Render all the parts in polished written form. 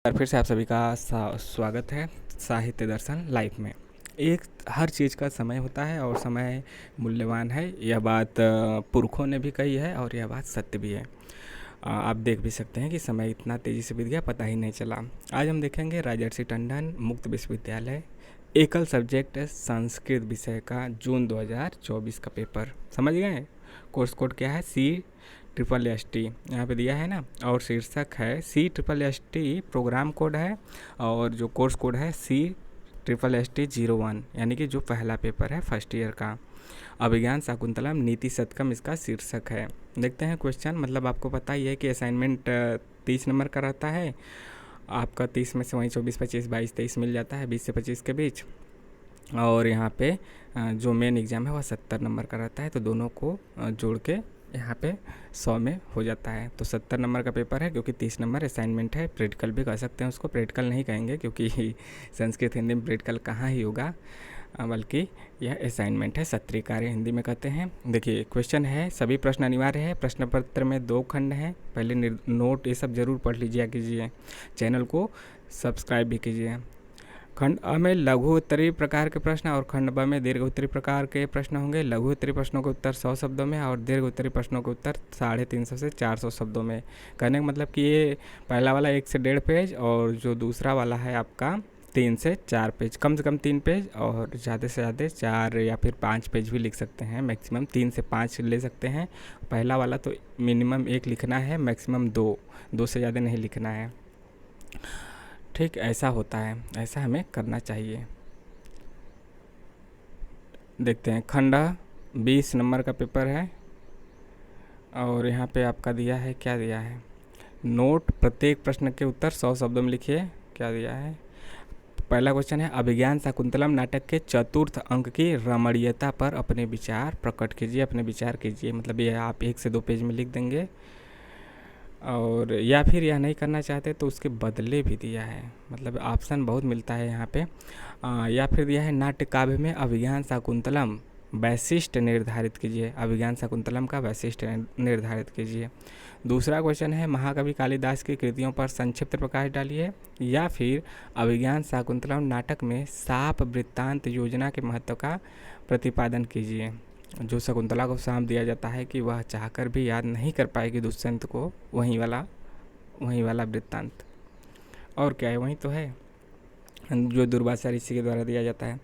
और फिर से आप सभी का स्वागत है साहित्य दर्शन लाइव में। एक हर चीज़ का समय होता है और समय मूल्यवान है। यह बात पुरखों ने भी कही है और यह बात सत्य भी है। आप देख भी सकते हैं कि समय इतना तेज़ी से बीत गया, पता ही नहीं चला। आज हम देखेंगे राजर्षि टंडन मुक्त विश्वविद्यालय एकल सब्जेक्ट संस्कृत विषय का जून 2024 का पेपर। समझ गए? कोर्स कोड क्या है? C SSST यहाँ पे दिया है ना, और शीर्षक है C SSST प्रोग्राम कोड है, और जो कोर्स कोड है C SSST01, यानी कि जो पहला पेपर है फर्स्ट ईयर का। अभिज्ञान शाकुंतलम नीति शतकम इसका शीर्षक है। देखते हैं क्वेश्चन। मतलब आपको पता ही है कि असाइनमेंट 30 नंबर का रहता है आपका। 30 में से वहीं 24, 25, 22, 23 मिल जाता है, 20 से 25 के बीच। और यहाँ पे जो मेन एग्ज़ाम है वह 70 नंबर का रहता है, तो दोनों को जोड़ के यहाँ पे 100 में हो जाता है। तो 70 नंबर का पेपर है, क्योंकि 30 नंबर असाइनमेंट है। प्रैक्टिकल भी कह सकते हैं उसको, प्रैक्टिकल नहीं कहेंगे क्योंकि संस्कृत हिंदी में प्रैक्टिकल कहाँ ही होगा, बल्कि यह असाइनमेंट है, सत्रीय कार्य हिंदी में कहते हैं। देखिए क्वेश्चन है, सभी प्रश्न अनिवार्य है। प्रश्न पत्र में 2 खंड हैं। पहले नोट ये सब ज़रूर पढ़ लीजिए कीजिए, चैनल को सब्सक्राइब भी कीजिए। खंड अ में लघु उत्तरीय प्रकार के प्रश्न और खंड ब में दीर्घ उत्तरीय प्रकार के प्रश्न होंगे। लघु उत्तरीय प्रश्नों के उत्तर 100 शब्दों में और दीर्घ उत्तरीय प्रश्नों के उत्तर 350 से 400 शब्दों में। कहने का मतलब कि ये पहला वाला 1 से 1.5 पेज और जो दूसरा वाला है आपका 3 से 4 पेज, कम से कम 3 पेज और ज़्यादा से ज़्यादा 4 या फिर 5 पेज भी लिख सकते हैं। मैक्सिमम 3 से 5 ले सकते हैं। पहला वाला तो मिनिमम 1 लिखना है, मैक्सिमम 2 से ज़्यादा नहीं लिखना है। ठीक, ऐसा होता है, ऐसा हमें करना चाहिए। देखते हैं, खंड 20 नंबर का पेपर है और यहाँ पे आपका दिया है, क्या दिया है, नोट प्रत्येक प्रश्न के उत्तर 100 शब्दों में लिखिए। क्या दिया है? पहला क्वेश्चन है, अभिज्ञान शाकुंतलम नाटक के चतुर्थ अंक की रमणीयता पर अपने विचार प्रकट कीजिए। अपने विचार कीजिए मतलब ये आप 1 से 2 पेज में लिख देंगे। और या फिर यह नहीं करना चाहते तो उसके बदले भी दिया है, मतलब ऑप्शन बहुत मिलता है यहाँ पे। या फिर दिया है, नाट्य काव्य में अभिज्ञान शाकुंतलम वैशिष्ट निर्धारित कीजिए। अभिज्ञान शाकुंतलम का वैशिष्ट निर्धारित कीजिए। दूसरा क्वेश्चन है, महाकवि कालिदास की कृतियों पर संक्षिप्त प्रकाश डालिए। या फिर अभिज्ञान शाकुंतलम नाटक में साप वृत्तांत योजना के महत्व का प्रतिपादन कीजिए। जो शकुंतला को साँप दिया जाता है कि वह चाहकर भी याद नहीं कर पाएगी दुष्यंत को, वहीं वाला वृत्तांत। और क्या है, वहीं तो है जो दुर्वासा ऋषि के द्वारा दिया जाता है।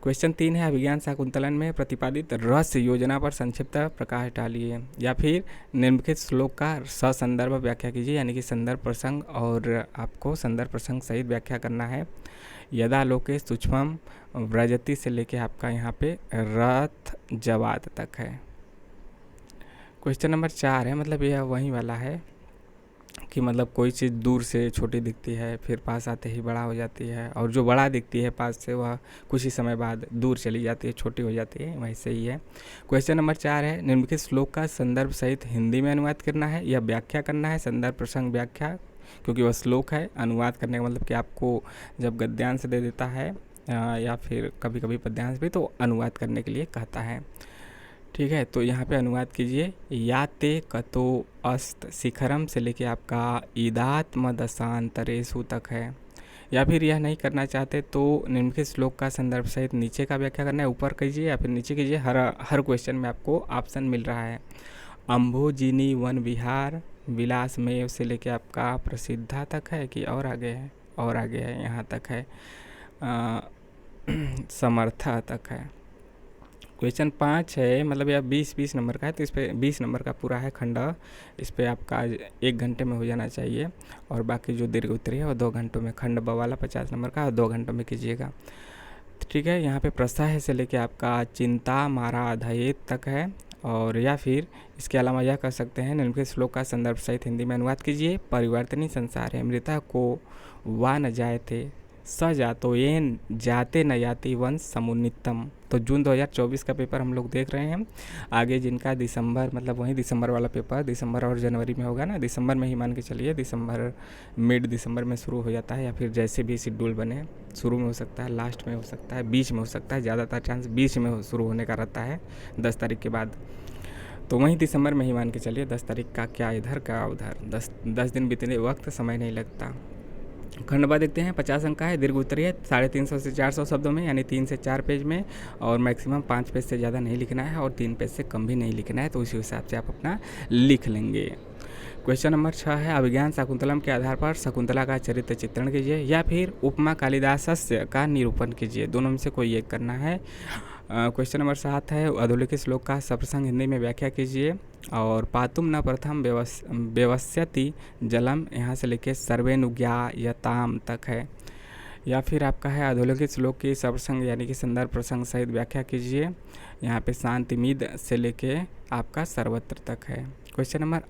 क्वेश्चन 3 है, अभिज्ञान शाकुंतलन में प्रतिपादित रस योजना पर संक्षिप्त प्रकाश डालिए। या फिर निम्नलिखित श्लोक का ससंदर्भ व्याख्या कीजिए, यानी कि संदर्भ प्रसंग, और आपको संदर्भ प्रसंग सहित व्याख्या करना है। यदा लोके सूक्ष्मम व्रजति से लेके आपका यहाँ पे रथ जवाद तक है। क्वेश्चन नंबर 4 है, मतलब यह वही वाला है कि मतलब कोई चीज़ दूर से छोटी दिखती है, फिर पास आते ही बड़ा हो जाती है, और जो बड़ा दिखती है पास से वह कुछ ही समय बाद दूर चली जाती है, छोटी हो जाती है, वैसे ही है। क्वेश्चन नंबर 4 है, निम्नलिखित श्लोक का संदर्भ सहित हिंदी में अनुवाद करना है या व्याख्या करना है। संदर्भ प्रसंग व्याख्या, क्योंकि वह श्लोक है। अनुवाद करने का मतलब कि आपको जब गद्यांश दे देता है या फिर कभी कभी पद्यांश भी, तो अनुवाद करने के लिए कहता है। ठीक है, तो यहाँ पे अनुवाद कीजिए। याते कतो अस्त शिखरम से लेके आपका ईदात्म दशांतरेषु तक है। या फिर यह नहीं करना चाहते तो निम्नलिखित श्लोक का संदर्भ सहित नीचे का व्याख्या करना है। ऊपर कीजिए या फिर नीचे कीजिए, हर क्वेश्चन में आपको ऑप्शन मिल रहा है। अम्भोजिनी वन विहार विलासमेव से लेके आपका प्रसिद्धा तक है कि और आगे है, और आगे है, यहाँ तक है, समर्था तक है। क्वेश्चन 5 है, मतलब यह 20 नंबर का है, तो इस पर 20 नंबर का पूरा है खंड। इस पर आपका 1 घंटे में हो जाना चाहिए, और बाकी जो दीर्घ उत्तरीय है वो 2 घंटों में। खंड ब वाला 50 नंबर का 2 घंटों में कीजिएगा। ठीक है, यहाँ पे प्रसह से लेके आपका चिंता मारा अधयेत तक है। और या फिर इसके अलावा यह कर सकते हैं, निम्नलिखित श्लोक का संदर्भ सहित हिंदी में अनुवाद कीजिए। परिवर्तनीय संसार है, मृता को वा न जाए थे, स जातो येन जाते न याति वंश समुन्नितम। तो जून 2024 का पेपर हम लोग देख रहे हैं। आगे जिनका दिसंबर, मतलब वही दिसंबर वाला पेपर दिसंबर और जनवरी में होगा ना, दिसंबर में ही मान के चलिए, दिसंबर मिड दिसंबर में शुरू हो जाता है, या फिर जैसे भी शेड्यूल बने, शुरू में हो सकता है, लास्ट में हो सकता है, बीच में हो सकता है, ज़्यादातर चांस बीच में शुरू होने का रहता है 10 तारीख के बाद। तो वहीं दिसंबर में ही मान के चलिए, 10 तारीख का क्या इधर का उधर, 10 दिन बीतने वक्त समय नहीं लगता। खंडवा देखते हैं 50 अंक का है, दीर्घ उत्तरीय है 350 से 400 शब्दों में, यानी 3 से 4 पेज में, और मैक्सिमम 5 पेज से ज़्यादा नहीं लिखना है और 3 पेज से कम भी नहीं लिखना है, तो उसी हिसाब से आप अपना लिख लेंगे। क्वेश्चन नंबर 6 है, अभिज्ञान शाकुंतलम के आधार पर शकुंतला का चरित्र चित्रण कीजिए या फिर उपमा कालिदासस्य का निरूपण कीजिए, दोनों में से कोई एक करना है। क्वेश्चन नंबर 7 है, अधोलिखित श्लोक का सप्रसंग हिंदी में व्याख्या कीजिए, और पातुम न प्रथम व्यवस्यति जलम, यहाँ से लेके सर्वेनुज्ञायताम तक है। या फिर आपका है, अधोलिखित श्लोक की सप्रसंग यानी कि संदर्भ प्रसंग सहित व्याख्या कीजिए, यहाँ पे शांतिमीद से लेके आपका सर्वत्र तक है। क्वेश्चन नंबर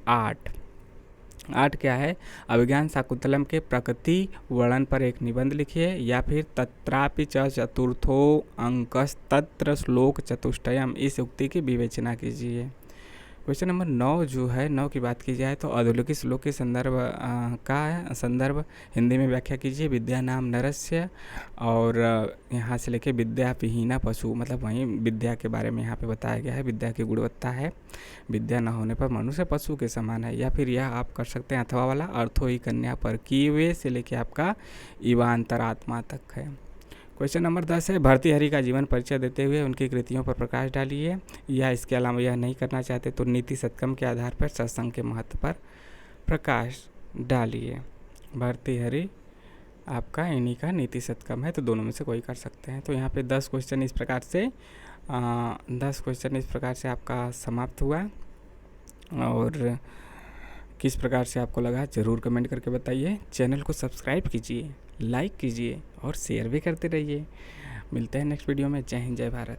8 क्या है, अभिज्ञान शाकुंतलम के प्रकृति वर्णन पर एक निबंध लिखिए या फिर तत्रापि च चतुर्थो अंकस्तत्र श्लोक चतुष्टयम, इस उक्ति की विवेचना कीजिए। क्वेश्चन नंबर 9 जो है, 9 की बात की जाए तो अधोलिखित श्लोक के संदर्भ हिंदी में व्याख्या कीजिए, विद्या नाम नरस्य, और यहाँ से लेके विद्या विहीना पशु, मतलब वहीं विद्या के बारे में यहाँ पे बताया गया है, विद्या की गुणवत्ता है, विद्या न होने पर मनुष्य पशु के समान है। या फिर यह आप कर सकते हैं अथवा वाला, अर्थो ही कन्या पर कीवे से लेके आपका इवांतरात्मा तक है। क्वेश्चन नंबर 10 है, भर्तृहरि का जीवन परिचय देते हुए उनकी कृतियों पर प्रकाश डालिए, या इसके अलावा यह नहीं करना चाहते तो नीति सत्कम के आधार पर सत्संग के महत्व पर प्रकाश डालिए। भर्तृहरि आपका इन्हीं का नीति सत्कम है, तो दोनों में से कोई कर सकते हैं। तो यहाँ पे 10 क्वेश्चन इस प्रकार से आपका समाप्त हुआ, और किस प्रकार से आपको लगा ज़रूर कमेंट करके बताइए। चैनल को सब्सक्राइब कीजिए, लाइक कीजिए और शेयर भी करते रहिए। मिलते हैं नेक्स्ट वीडियो में। जय हिंद, जय भारत।